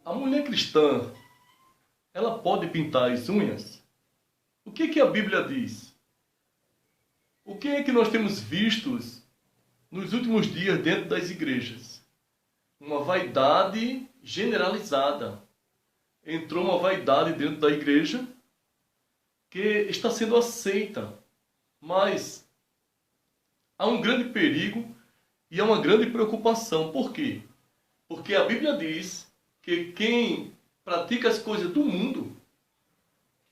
A mulher cristã, ela pode pintar as unhas? O que a Bíblia diz? O que é que nós temos visto nos últimos dias dentro das igrejas? Uma vaidade generalizada. Entrou uma vaidade dentro da igreja que está sendo aceita, mas há um grande perigo e há uma grande preocupação. Por quê? Porque a Bíblia diz que quem pratica as coisas do mundo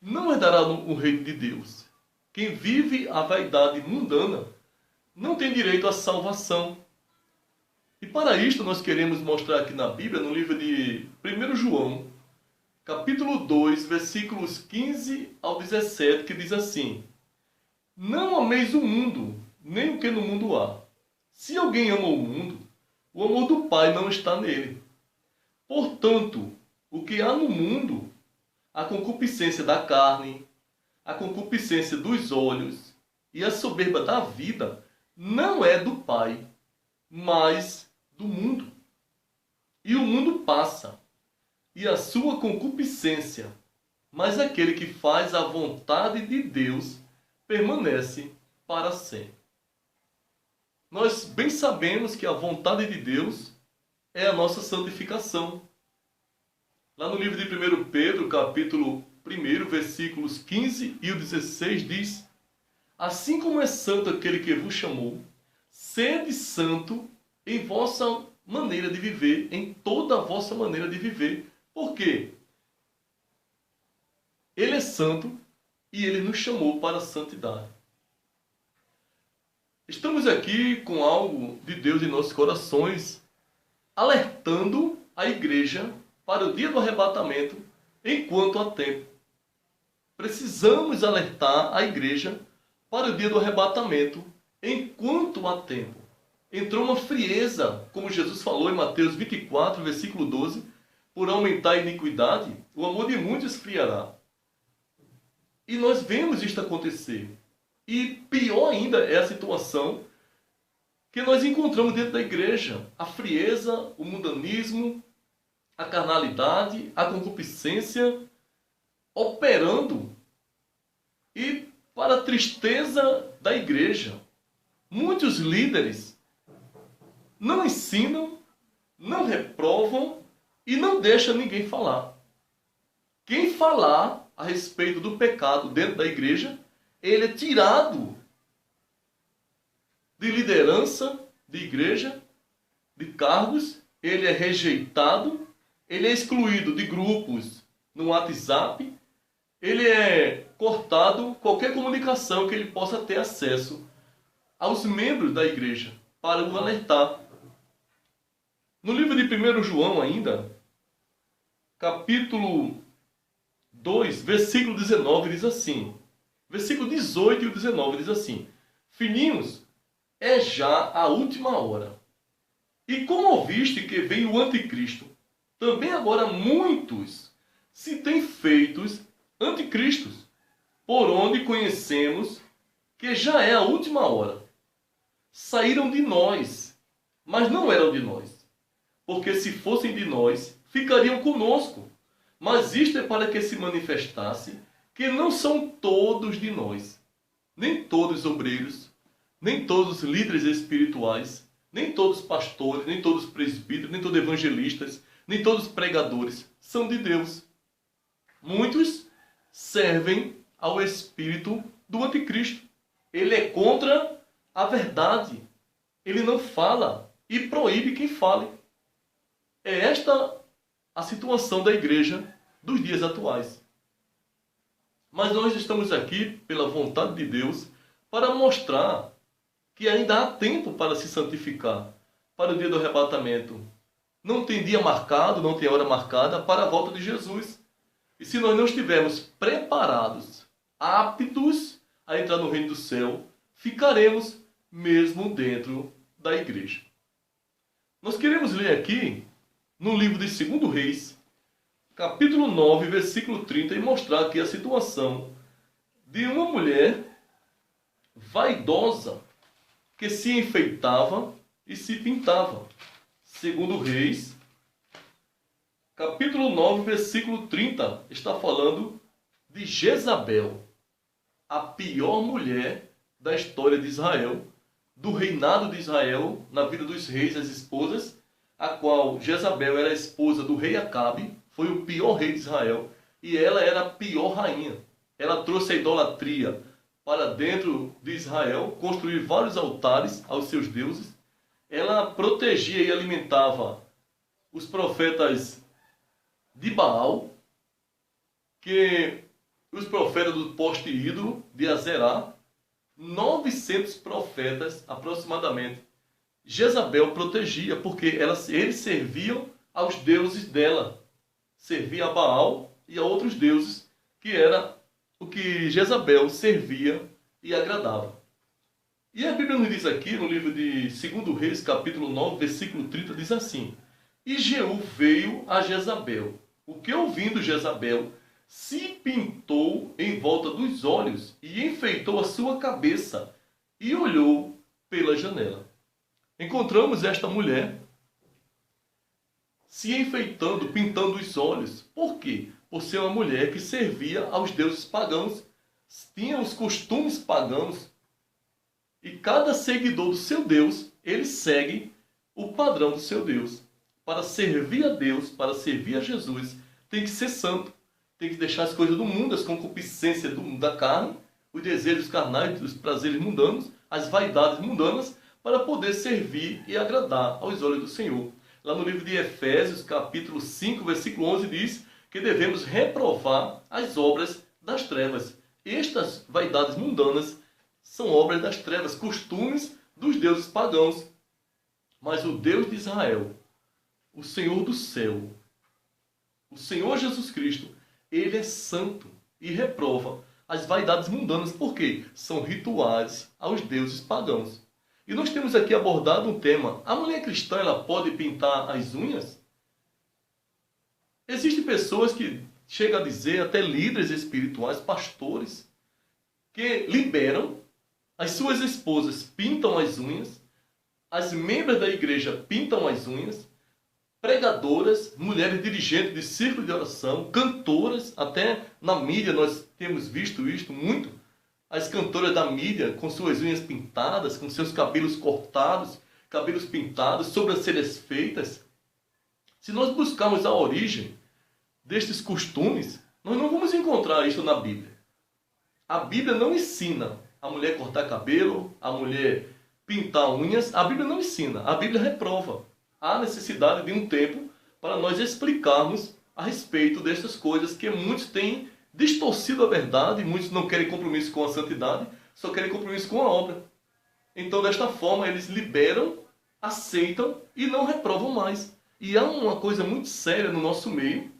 não herdará o reino de Deus. Quem vive a vaidade mundana não tem direito à salvação. E para isto nós queremos mostrar aqui na Bíblia, no livro de 1 João, capítulo 2, versículos 15 ao 17, que diz assim: Não ameis o mundo, nem o que no mundo há. Se alguém ama o mundo, o amor do Pai não está nele. Portanto, o que há no mundo, a concupiscência da carne, a concupiscência dos olhos e a soberba da vida, não é do Pai, mas do mundo. E o mundo passa, e a sua concupiscência, mas aquele que faz a vontade de Deus permanece para sempre. Nós bem sabemos que a vontade de Deus é a nossa santificação. Lá no livro de 1 Pedro, capítulo 1, versículos 15 e o 16 diz: Assim como é santo aquele que vos chamou, sede santo em vossa maneira de viver, em toda a vossa maneira de viver. Por quê? Ele é santo e ele nos chamou para a santidade. Estamos aqui com algo de Deus em nossos corações, alertando a igreja para o dia do arrebatamento enquanto há tempo. Precisamos alertar a igreja para o dia do arrebatamento enquanto há tempo. Entrou uma frieza, como Jesus falou em Mateus 24, versículo 12, por aumentar a iniquidade, o amor de muitos esfriará. E nós vemos isto acontecer. E pior ainda é a situação que nós encontramos dentro da igreja. A frieza, o mundanismo, a carnalidade, a concupiscência operando. E para a tristeza da igreja, muitos líderes não ensinam, não reprovam e não deixam ninguém falar. Quem falar a respeito do pecado dentro da igreja, ele é tirado de liderança de igreja, de cargos, ele é rejeitado, ele é excluído de grupos no WhatsApp, ele é cortado qualquer comunicação que ele possa ter acesso aos membros da igreja para o alertar. No livro de 1 João ainda, capítulo 2, versículo 19 diz assim, versículo 18 e 19 diz assim: Filhinhos, é já a última hora. E como ouviste que veio o anticristo, também agora muitos se têm feitos anticristos, por onde conhecemos que já é a última hora. Saíram de nós, mas não eram de nós, porque se fossem de nós, ficariam conosco. Mas isto é para que se manifestasse que não são todos de nós, nem todos obreiros, nem todos líderes espirituais, nem todos pastores, nem todos presbíteros, nem todos evangelistas, nem todos pregadores são de Deus. Muitos servem ao espírito do anticristo. Ele é contra a verdade. Ele não fala e proíbe quem fale. É esta a situação da igreja dos dias atuais. Mas nós estamos aqui, pela vontade de Deus, para mostrar que ainda há tempo para se santificar para o dia do arrebatamento. Não tem dia marcado, não tem hora marcada para a volta de Jesus. E se nós não estivermos preparados, aptos a entrar no reino do céu, ficaremos mesmo dentro da igreja. Nós queremos ler aqui no livro de 2 Reis, capítulo 9, versículo 30, e mostrar aqui a situação de uma mulher vaidosa que se enfeitava e se pintava. 2 Reis, Capítulo 9, versículo 30, está falando de Jezabel, a pior mulher da história de Israel, do reinado de Israel, na vida dos reis, as esposas, a qual Jezabel era a esposa do rei Acabe, foi o pior rei de Israel, e ela era a pior rainha. Ela trouxe a idolatria para dentro de Israel, construiu vários altares aos seus deuses. Ela protegia e alimentava os profetas de Baal, que os profetas do poste ídolo de Azerá, 900 profetas aproximadamente, Jezabel protegia, porque eles serviam aos deuses dela, servia a Baal e a outros deuses, que era o que Jezabel servia e agradava. E a Bíblia nos diz aqui, no livro de 2 Reis, capítulo 9, versículo 30, diz assim: E Jeú veio a Jezabel, o que ouvindo Jezabel, se pintou em volta dos olhos e enfeitou a sua cabeça e olhou pela janela. Encontramos esta mulher se enfeitando, pintando os olhos. Por quê? Por ser uma mulher que servia aos deuses pagãos, tinha os costumes pagãos, e cada seguidor do seu Deus, ele segue o padrão do seu Deus. Para servir a Deus, para servir a Jesus, tem que ser santo. Tem que deixar as coisas do mundo, as concupiscências da carne, os desejos carnais, os prazeres mundanos, as vaidades mundanas, para poder servir e agradar aos olhos do Senhor. Lá no livro de Efésios, capítulo 5, versículo 11, diz que devemos reprovar as obras das trevas. Estas vaidades mundanas são obras das trevas, costumes dos deuses pagãos. Mas o Deus de Israel, o Senhor do céu, o Senhor Jesus Cristo, Ele é santo e reprova as vaidades mundanas, porque são rituais aos deuses pagãos. E nós temos aqui abordado um tema: a mulher cristã, ela pode pintar as unhas? Existem pessoas que chegam a dizer, até líderes espirituais, pastores, que liberam, as suas esposas pintam as unhas, as membros da igreja pintam as unhas, pregadoras, mulheres dirigentes de círculo de oração, cantoras, até na mídia nós temos visto isto muito, as cantoras da mídia com suas unhas pintadas, com seus cabelos cortados, cabelos pintados, sobrancelhas feitas. Se nós buscarmos a origem destes costumes, nós não vamos encontrar isso na Bíblia. A Bíblia não ensina a mulher cortar cabelo, a mulher pintar unhas. A Bíblia não ensina, a Bíblia reprova. Há necessidade de um tempo para nós explicarmos a respeito dessas coisas que muitos têm distorcido a verdade, muitos não querem compromisso com a santidade, só querem compromisso com a obra. Então, desta forma, eles liberam, aceitam e não reprovam mais. E há uma coisa muito séria no nosso meio,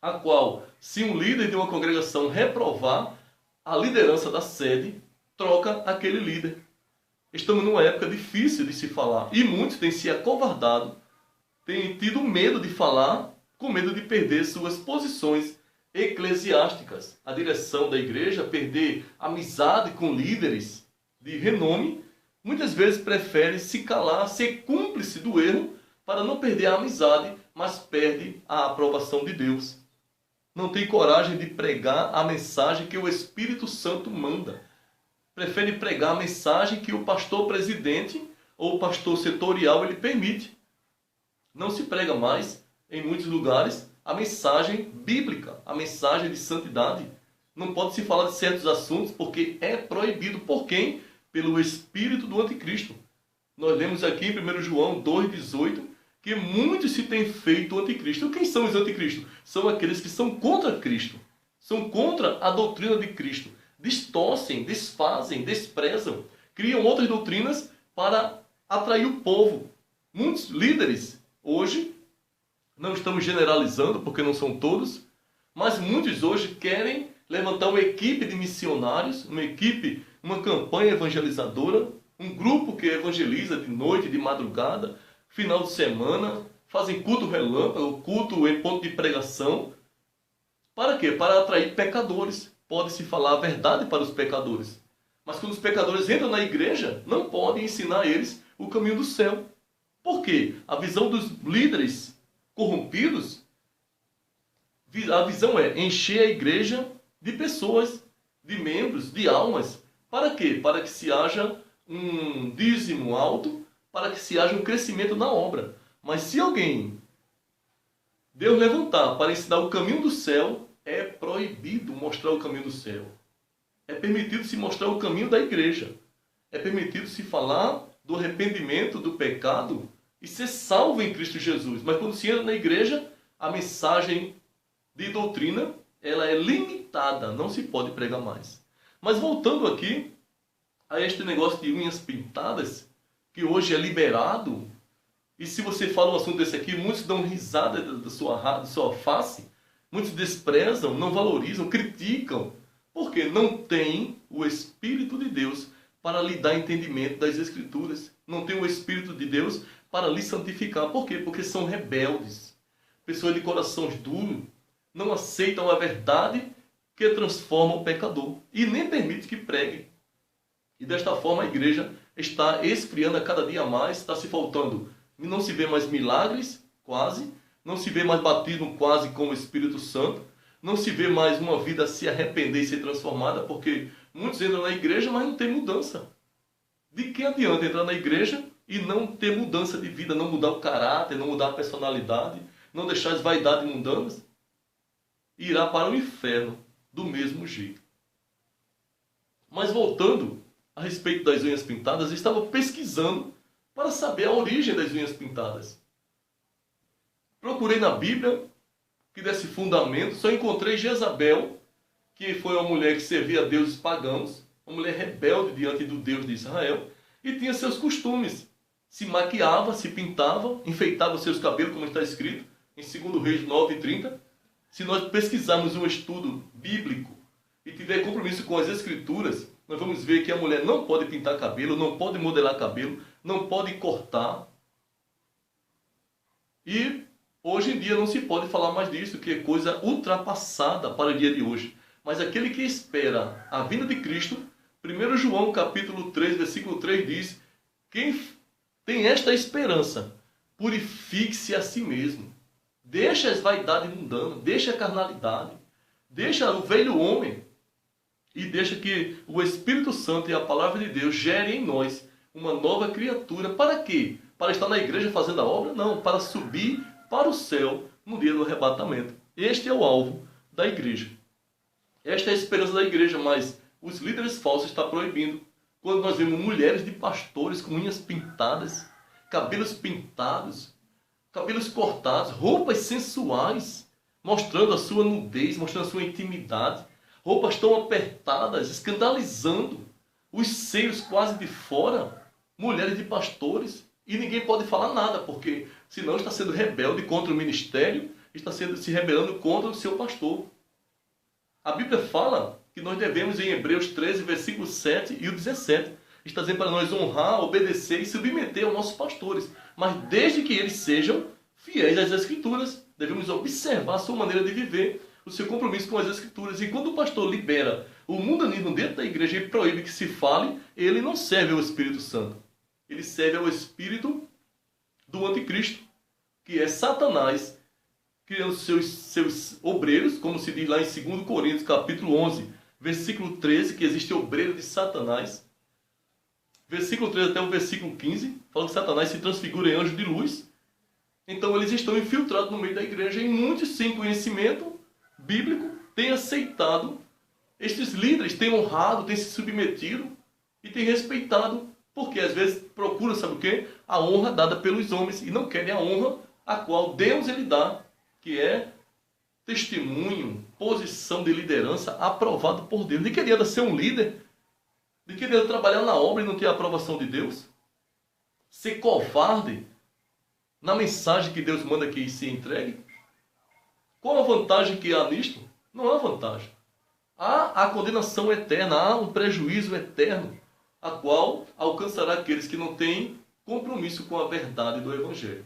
a qual, se um líder de uma congregação reprovar a liderança da sede, troca aquele líder. Estamos numa época difícil de se falar. E muitos têm se acovardado, têm tido medo de falar, com medo de perder suas posições eclesiásticas. A direção da igreja, perder amizade com líderes de renome, muitas vezes prefere se calar, ser cúmplice do erro, para não perder a amizade, mas perde a aprovação de Deus. Não tem coragem de pregar a mensagem que o Espírito Santo manda. Prefere pregar a mensagem que o pastor presidente ou o pastor setorial ele permite. Não se prega mais, em muitos lugares, a mensagem bíblica, a mensagem de santidade. Não pode se falar de certos assuntos porque é proibido. Por quem? Pelo espírito do anticristo. Nós lemos aqui em 1 João 2,18 que muitos se têm feito anticristo. Quem são os anticristos? São aqueles que são contra Cristo. São contra a doutrina de Cristo. Distorcem, desfazem, desprezam, criam outras doutrinas para atrair o povo. Muitos líderes, hoje, não estamos generalizando porque não são todos, mas muitos hoje querem levantar uma equipe de missionários, uma equipe, uma campanha evangelizadora, um grupo que evangeliza de noite, de madrugada, final de semana, fazem culto relâmpago, culto em ponto de pregação. Para quê? Para atrair pecadores. Pode-se falar a verdade para os pecadores. Mas quando os pecadores entram na igreja, não podem ensinar a eles o caminho do céu. Por quê? A visão dos líderes corrompidos a visão é encher a igreja de pessoas, de membros, de almas. Para quê? Para que se haja um dízimo alto, para que se haja um crescimento na obra. Mas se alguém Deus levantar para ensinar o caminho do céu, é proibido mostrar o caminho do céu. É permitido se mostrar o caminho da igreja. É permitido se falar do arrependimento, do pecado e ser salvo em Cristo Jesus. Mas quando se entra na igreja, a mensagem de doutrina, ela é limitada, não se pode pregar mais. Mas voltando aqui a este negócio de unhas pintadas, que hoje é liberado, e se você fala um assunto desse aqui, muitos dão risada da sua face, muitos desprezam, não valorizam, criticam, porque não tem o Espírito de Deus para lhe dar entendimento das Escrituras. Não tem o Espírito de Deus para lhe santificar. Por quê? Porque são rebeldes. Pessoas de corações duros, não aceitam a verdade que transforma o pecador. E nem permite que pregue. E desta forma a igreja está esfriando a cada dia mais, está se faltando. Não se vê mais milagres, quase. Não se vê mais batismo, quase, com o Espírito Santo. Não se vê mais uma vida se arrepender e ser transformada, porque muitos entram na igreja, mas não tem mudança. De que adianta entrar na igreja e não ter mudança de vida, não mudar o caráter, não mudar a personalidade, não deixar as vaidades mundanas? Irá para o inferno do mesmo jeito. Mas voltando a respeito das unhas pintadas, eu estava pesquisando para saber a origem das unhas pintadas. Procurei na Bíblia que desse fundamento, só encontrei Jezabel, que foi uma mulher que servia a deuses pagãos, uma mulher rebelde diante do Deus de Israel, e tinha seus costumes. Se maquiava, se pintava, enfeitava seus cabelos, como está escrito em 2 Reis 9:30. Se nós pesquisarmos um estudo bíblico e tiver compromisso com as Escrituras, nós vamos ver que a mulher não pode pintar cabelo, não pode modelar cabelo, não pode cortar. E hoje em dia não se pode falar mais disso, que é coisa ultrapassada para o dia de hoje. Mas aquele que espera a vinda de Cristo, 1 João capítulo 3, versículo 3 diz: quem tem esta esperança, purifique-se a si mesmo. Deixa as vaidades mundanas, deixa a carnalidade, deixa o velho homem e deixa que o Espírito Santo e a palavra de Deus gerem em nós uma nova criatura. Para quê? Para estar na igreja fazendo a obra? Não, para subir para o céu no dia do arrebatamento. Este é o alvo da igreja. Esta é a esperança da igreja, mas os líderes falsos estão proibindo. Quando nós vemos mulheres de pastores com unhas pintadas, cabelos pintados, cabelos cortados, roupas sensuais, mostrando a sua nudez, mostrando a sua intimidade, roupas tão apertadas, escandalizando, os seios quase de fora, mulheres de pastores, e ninguém pode falar nada, porque senão está sendo rebelde contra o ministério, está se rebelando contra o seu pastor. A Bíblia fala que nós devemos, em Hebreus 13, versículos 7 e o 17, está dizendo para nós honrar, obedecer e submeter aos nossos pastores. Mas desde que eles sejam fiéis às Escrituras, devemos observar a sua maneira de viver, o seu compromisso com as Escrituras. E quando o pastor libera o mundanismo dentro da igreja e proíbe que se fale, ele não serve ao Espírito Santo. Ele serve ao espírito do anticristo, que é Satanás, criando seus obreiros, como se diz lá em 2 Coríntios, capítulo 11, versículo 13, que existe obreiro de Satanás. Versículo 13 até o versículo 15, fala que Satanás se transfigura em anjo de luz. Então eles estão infiltrados no meio da igreja, e muitos, sem conhecimento bíblico, têm aceitado estes líderes, têm honrado, têm se submetido e têm respeitado, porque às vezes procuram, sabe o quê? A honra dada pelos homens, e não querem a honra a qual Deus ele dá, que é testemunho, posição de liderança aprovado por Deus. De que adianta ser um líder? De que adianta trabalhar na obra e não ter a aprovação de Deus? Ser covarde na mensagem que Deus manda que se entregue? Qual a vantagem que há nisto? Não há vantagem. Há a condenação eterna, há um prejuízo eterno, a qual alcançará aqueles que não têm compromisso com a verdade do Evangelho.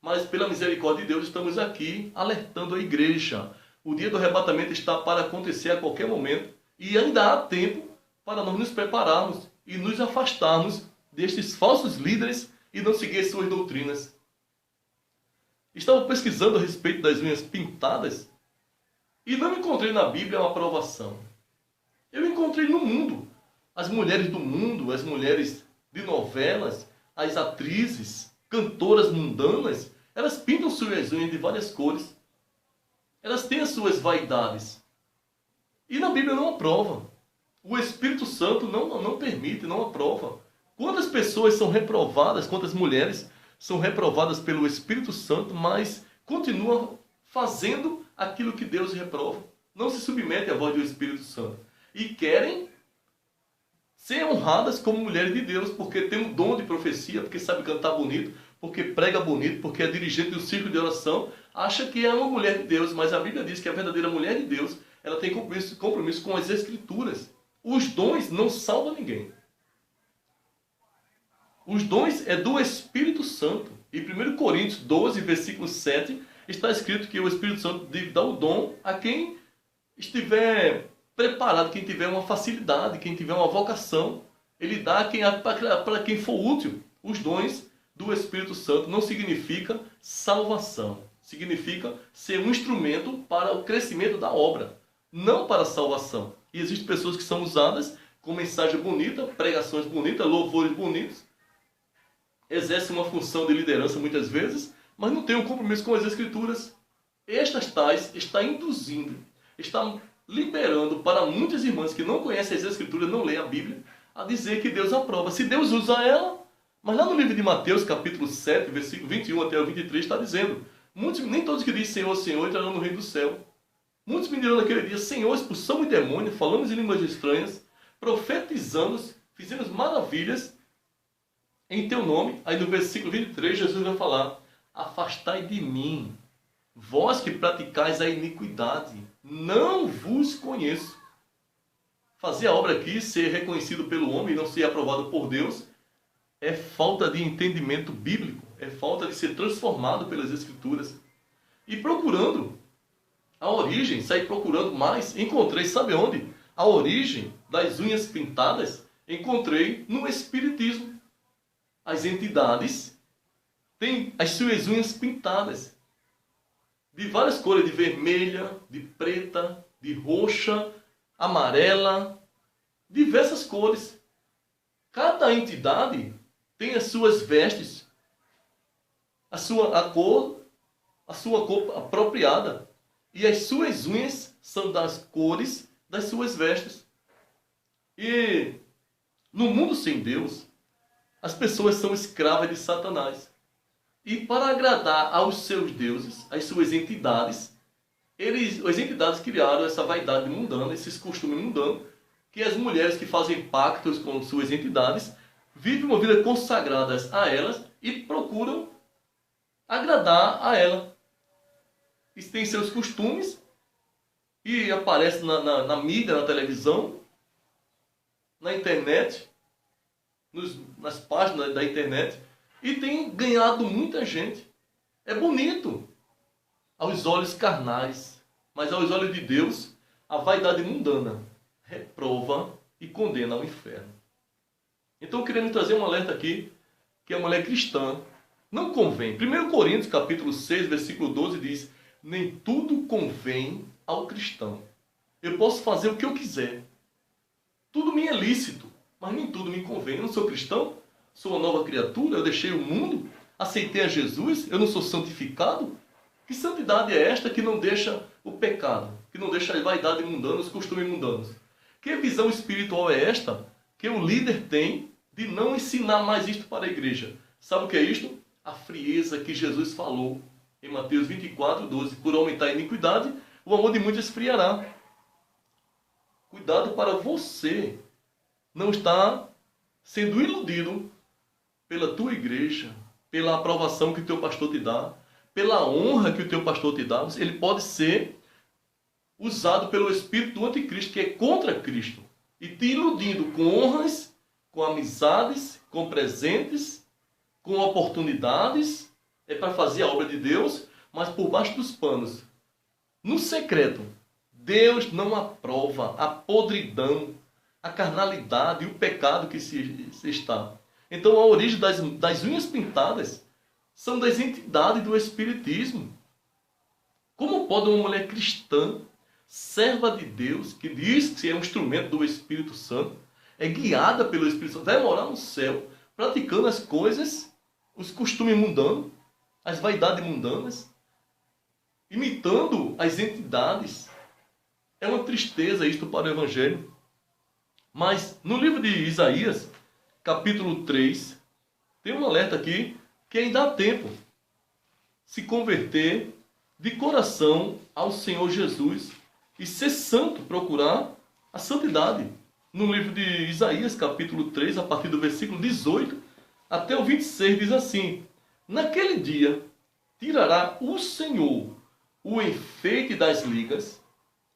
Mas pela misericórdia de Deus estamos aqui alertando a igreja. O dia do arrebatamento está para acontecer a qualquer momento, e ainda há tempo para nós nos prepararmos e nos afastarmos destes falsos líderes e não seguir suas doutrinas. Estava pesquisando a respeito das unhas pintadas E não encontrei na Bíblia uma aprovação. Eu encontrei no mundo. As mulheres do mundo, as mulheres de novelas, as atrizes, cantoras mundanas, elas pintam suas unhas de várias cores. Elas têm as suas vaidades. E na Bíblia não aprova. O Espírito Santo não permite, não aprova. Quantas pessoas são reprovadas, quantas mulheres são reprovadas pelo Espírito Santo, mas continuam fazendo aquilo que Deus reprova. Não se submetem à voz do Espírito Santo. E querem ser honradas como mulheres de Deus, porque tem um dom de profecia, porque sabe cantar bonito, porque prega bonito, porque é dirigente do círculo de oração, acha que é uma mulher de Deus, mas a Bíblia diz que a verdadeira mulher de Deus, ela tem compromisso com as Escrituras. Os dons não salvam ninguém. Os dons é do Espírito Santo. Em 1 Coríntios 12, versículo 7, está escrito que o Espírito Santo dá o dom a quem estiver preparado, quem tiver uma facilidade, quem tiver uma vocação. Ele dá para quem for útil. Os dons do Espírito Santo não significa salvação. Significa ser um instrumento para o crescimento da obra, não para a salvação. E existem pessoas que são usadas com mensagem bonita, pregações bonitas, louvores bonitos, exercem uma função de liderança muitas vezes, mas não têm um compromisso com as Escrituras. Estas tais está induzindo, está liberando para muitas irmãs que não conhecem as Escrituras, não leem a Bíblia, a dizer que Deus aprova. Se Deus usa ela, mas lá no livro de Mateus, capítulo 7, versículo 21 até o 23, está dizendo, nem todos que dizem Senhor, Senhor, entrarão no reino do céu. Muitos me dirão naquele dia, Senhor, expulsamos demônios, falamos em línguas estranhas, profetizamos, fizemos maravilhas em teu nome. Aí no versículo 23, Jesus vai falar, afastai de mim, vós que praticais a iniquidade, não vos conheço. Fazer a obra aqui, ser reconhecido pelo homem e não ser aprovado por Deus, é falta de entendimento bíblico, é falta de ser transformado pelas Escrituras. E procurando a origem, saí procurando mais, encontrei, sabe onde? A origem das unhas pintadas, encontrei no Espiritismo. As entidades têm as suas unhas pintadas, de várias cores, de vermelha, de preta, de roxa, amarela, diversas cores. Cada entidade tem as suas vestes, a sua cor apropriada. E as suas unhas são das cores das suas vestes. E no mundo sem Deus, as pessoas são escravas de Satanás. E para agradar aos seus deuses, às suas entidades, as entidades criaram essa vaidade mundana, esses costumes mundanos, que as mulheres que fazem pactos com suas entidades vivem uma vida consagrada a elas e procuram agradar a ela. E tem seus costumes e aparece na mídia, na televisão, na internet, nas páginas da internet, e tem ganhado muita gente. É bonito aos olhos carnais, mas aos olhos de Deus, a vaidade mundana reprova e condena ao inferno. Então, querendo trazer um alerta aqui, que a mulher cristã não convém. 1 Coríntios, capítulo 6, versículo 12, diz, nem tudo convém ao cristão. Eu posso fazer o que eu quiser. Tudo me é lícito, mas nem tudo me convém. Eu não sou cristão, sou uma nova criatura, eu deixei o mundo, aceitei a Jesus, eu não sou santificado. Que santidade é esta que não deixa o pecado, que não deixa a vaidade mundana, os costumes mundanos? Que visão espiritual é esta que o líder tem de não ensinar mais isto para a igreja? Sabe o que é isto? A frieza que Jesus falou em Mateus 24, 12. Por aumentar a iniquidade, o amor de muitos esfriará. Cuidado para você não estar sendo iludido pela tua igreja, pela aprovação que o teu pastor te dá, pela honra que o teu pastor te dá. Ele pode ser usado pelo espírito do anticristo, que é contra Cristo, e te iludindo com honras, com amizades, com presentes, com oportunidades, é para fazer a obra de Deus, mas por baixo dos panos, no secreto. Deus não aprova a podridão, a carnalidade e o pecado que se está. Então a origem das unhas pintadas são das entidades do espiritismo. Como pode uma mulher cristã serva de Deus, que diz que é um instrumento do Espírito Santo, é guiada pelo Espírito Santo, vai morar no céu, praticando as coisas, os costumes mundanos, as vaidades mundanas, imitando as entidades. É uma tristeza isto para o Evangelho. Mas no livro de Isaías, capítulo 3, tem um alerta aqui que ainda há tempo se converter de coração ao Senhor Jesus e ser santo, procurar a santidade. No livro de Isaías, capítulo 3, a partir do versículo 18 até o 26, diz assim: naquele dia tirará o Senhor o enfeite das ligas,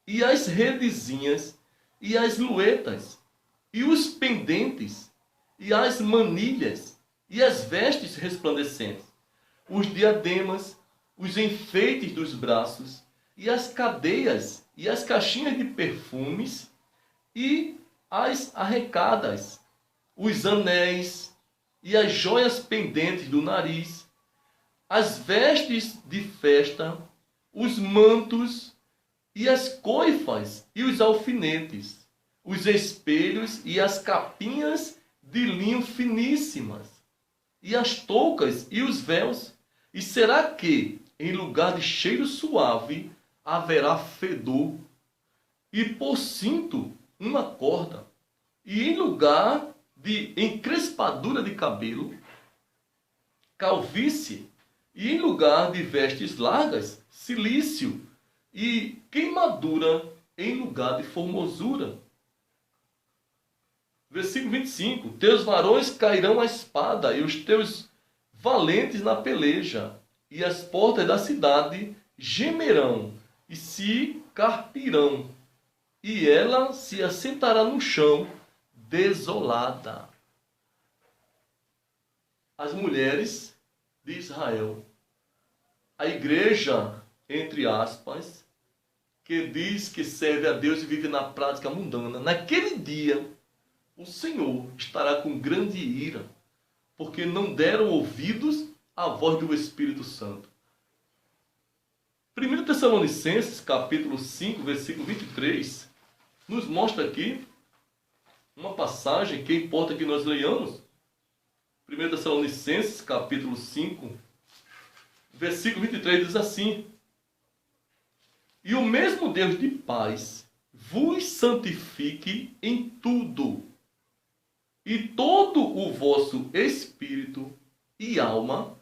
e as redezinhas, e as luetas, e os pendentes, e as manilhas, e as vestes resplandecentes, os diademas, os enfeites dos braços, e as cadeias, e as caixinhas de perfumes, e as arrecadas, os anéis, e as joias pendentes do nariz, as vestes de festa, os mantos, e as coifas, e os alfinetes, os espelhos, e as capinhas de linho finíssimas, e as toucas, e os véus. E será que, em lugar de cheiro suave, haverá fedor, e por cinto uma corda, e em lugar de encrespadura de cabelo, calvície, e em lugar de vestes largas, cilício, e queimadura em lugar de formosura. Versículo 25. Teus varões cairão à espada, e os teus valentes na peleja, e as portas da cidade gemerão, e se carpirão, e ela se assentará no chão, desolada. As mulheres de Israel, a igreja, entre aspas, que diz que serve a Deus e vive na prática mundana, naquele dia, o Senhor estará com grande ira, porque não deram ouvidos à voz do Espírito Santo. 1 Tessalonicenses, capítulo 5, versículo 23, nos mostra aqui uma passagem que importa que nós leiamos. 1 Tessalonicenses, capítulo 5, versículo 23, diz assim: e o mesmo Deus de paz vos santifique em tudo, e todo o vosso espírito e alma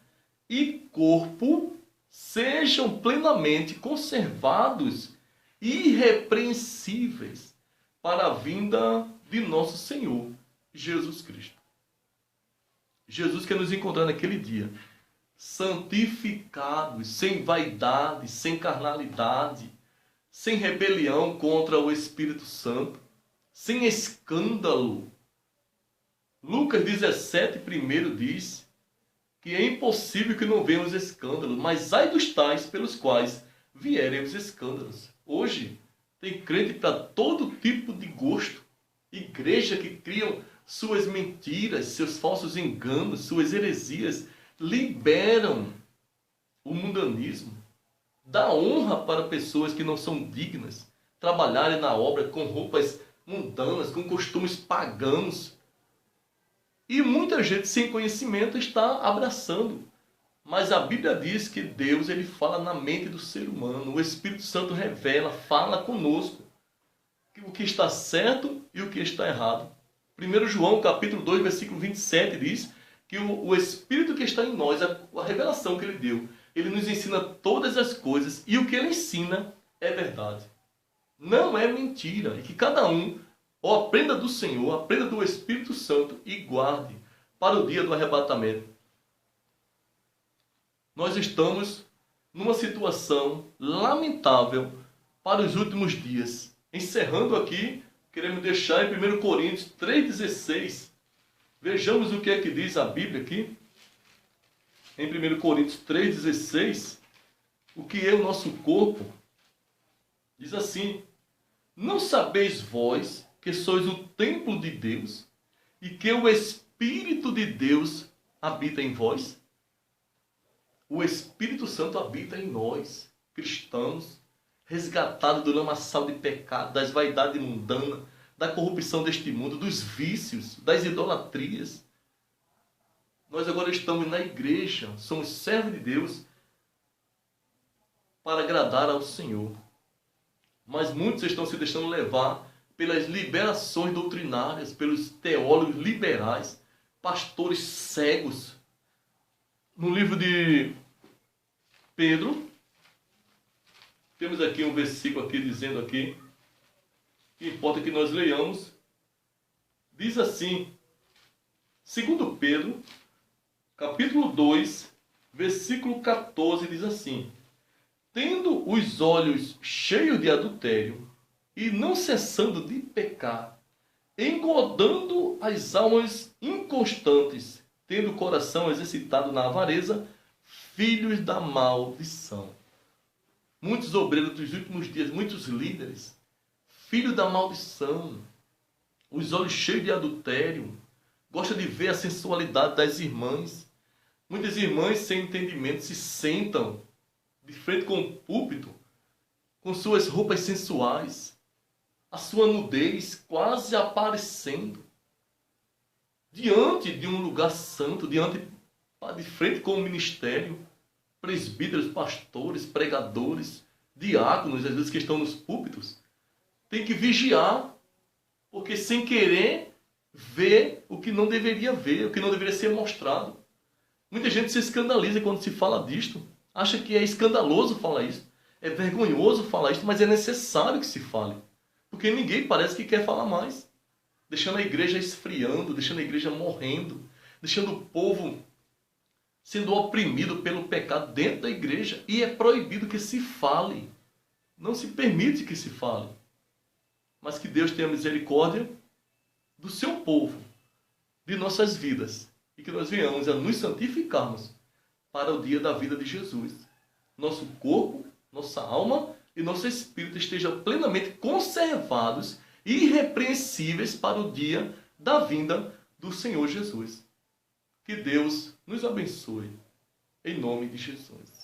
e corpo sejam plenamente conservados irrepreensíveis para a vinda de nosso Senhor Jesus Cristo. Jesus quer nos encontrar naquele dia, santificados, sem vaidade, sem carnalidade, sem rebelião contra o Espírito Santo, sem escândalo. Lucas 17, primeiro diz que é impossível que não venham os escândalos, mas ai dos tais pelos quais vierem os escândalos. Hoje tem crente para todo tipo de gosto, igreja que criam suas mentiras, seus falsos enganos, suas heresias, liberam o mundanismo, dá honra para pessoas que não são dignas, trabalharem na obra com roupas mundanas, com costumes pagãos. E muita gente sem conhecimento está abraçando. Mas a Bíblia diz que Deus, ele fala na mente do ser humano. O Espírito Santo revela, fala conosco o que está certo e o que está errado. 1 João, capítulo 2, versículo 27 diz que o Espírito que está em nós, a revelação que ele deu, ele nos ensina todas as coisas, e o que ele ensina é verdade. Não é mentira. E que cada um ou aprenda do Senhor, aprenda do Espírito Santo e guarde para o dia do arrebatamento. Nós estamos numa situação lamentável para os últimos dias. Encerrando aqui, queremos deixar em 1 Coríntios 3,16. Vejamos o que é que diz a Bíblia aqui. Em 1 Coríntios 3,16, o que é o nosso corpo. Diz assim: não sabeis vós que sois o templo de Deus e que o Espírito de Deus habita em vós? O Espírito Santo habita em nós, cristãos, resgatado do lamaçal de pecado, das vaidades mundanas, da corrupção deste mundo, dos vícios, das idolatrias. Nós agora estamos na igreja, somos servos de Deus para agradar ao Senhor. Mas muitos estão se deixando levar pelas liberações doutrinárias, pelos teólogos liberais, pastores cegos. No livro de Pedro, temos aqui um versículo aqui dizendo aqui, que importa que nós leiamos, diz assim, segundo Pedro, capítulo 2, versículo 14, diz assim: tendo os olhos cheios de adultério e não cessando de pecar, engodando as almas inconstantes, tendo o coração exercitado na avareza, filhos da maldição. Muitos obreiros dos últimos dias, muitos líderes, filhos da maldição, os olhos cheios de adultério, gosta de ver a sensualidade das irmãs. Muitas irmãs sem entendimento se sentam de frente com o púlpito, com suas roupas sensuais, a sua nudez quase aparecendo, diante de um lugar santo, de frente com o ministério, presbíteros, pastores, pregadores, diáconos, às vezes que estão nos púlpitos, tem que vigiar, porque sem querer vê o que não deveria ver, o que não deveria ser mostrado. Muita gente se escandaliza quando se fala disto, acha que é escandaloso falar isso, é vergonhoso falar isso, mas é necessário que se fale, porque ninguém parece que quer falar mais, deixando a igreja esfriando, deixando a igreja morrendo, deixando o povo sendo oprimido pelo pecado dentro da igreja, e é proibido que se fale, não se permite que se fale, mas que Deus tenha misericórdia do seu povo, de nossas vidas, e que nós venhamos a nos santificarmos para o dia da vida de Jesus. Nosso corpo, nossa alma e nosso espírito estejam plenamente conservados e irrepreensíveis para o dia da vinda do Senhor Jesus. Que Deus nos abençoe, em nome de Jesus.